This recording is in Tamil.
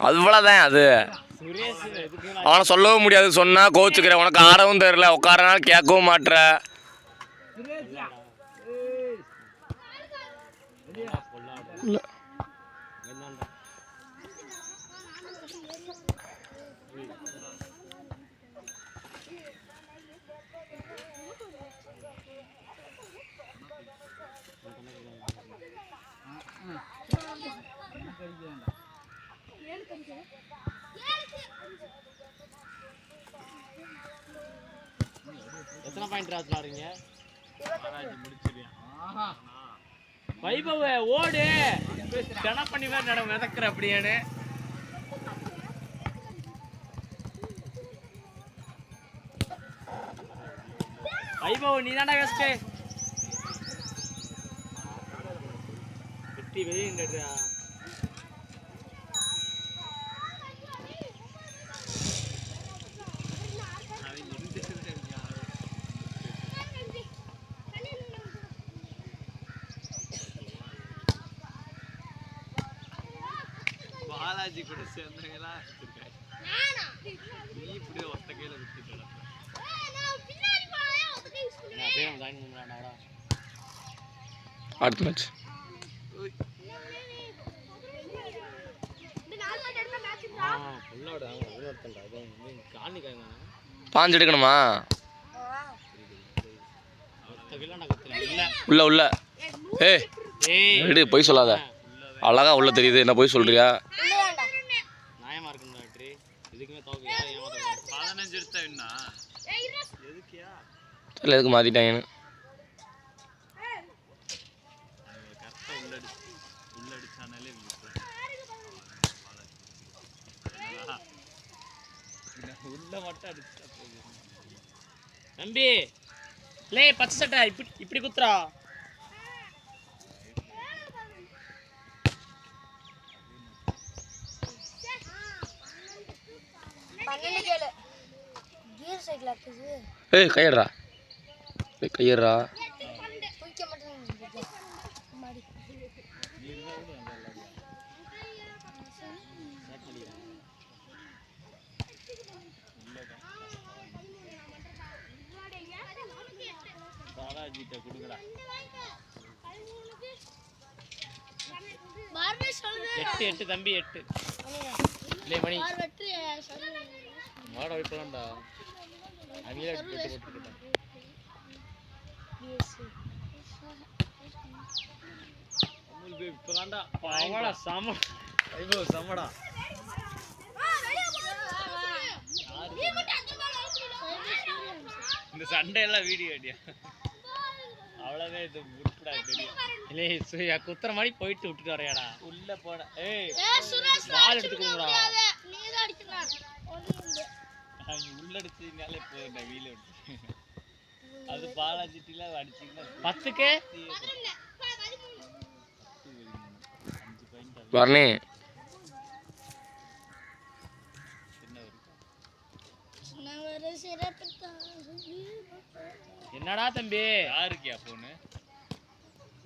அவ்வளோதான் அது. அவனை சொல்லவும் முடியாது, சொன்னா கோச்சுக்கிறேன். உனக்கு ஆடவும் தெரியல, உட்காரனால கேட்கவும் மாட்டுற. இல்லை எத்தனை பாயிண்ட் ஆச்சுலாறீங்க? வைபவ ஓடு கண பண்ணி வேற நட மிதக்குற அப்படியானு. வைபவ நீ தாண்டா வேஸ்ட். வெட்டி வெளியே நின்றுடா. பாலாஜி கூட சேர்ந்தவங்களா நீ இப்படியே ஒத்த கையில விட்டுட்டு அடுத்த மேட்ச் பாஞ்சு எடுக்கணுமா? உள்ள உள்ள ஏய் எடு, போய் சொல்லாத. அழகா உள்ள தெரியுது, என்ன போய் சொல்றியா? நியாயமா இருக்குங்களா? இதுக்குமே தோக்கலையா? 15 எடுத்தா என்ன எதுக்கியா? தெரியல எதுக்கு மாத்திட்டாங்கன்னு. கரெக்டா உள்ள அடிச்சானாலே உள்ள மட்டும் அடிச்சா போகுது. தம்பி லே பச்சை சட்டை இப்படி குத்துறா. ஏய் கையறா, கையறா. பாலாஜிட்ட குடுங்கடா. 8 தம்பி 8 லே மணி மாட வைப்பலாம்டா. அங்கேயே போட்டுக்கிட்டான். அமுல் இப்பதான்டா பாவடா சம ஐயோ சமடா. இந்த சண்டை எல்லாம் வீடியோ அடியா அவ்வளவுதான். இது உட்படா தெரியும். இல்லை சூயா குத்துற மாதிரி போயிட்டு விட்டுட்டு வரையாடா. உள்ள போட ஏய் பால் எடுத்துக்கோங்கடா. உள்ள அடிச்சதுனால போயிடா வீல விட்டு. அது பாலாஜிட்டில அடிச்சீங்கன்னா 10க்கு வரணே. என்னடா தம்பி யாருக்கியா போன்னு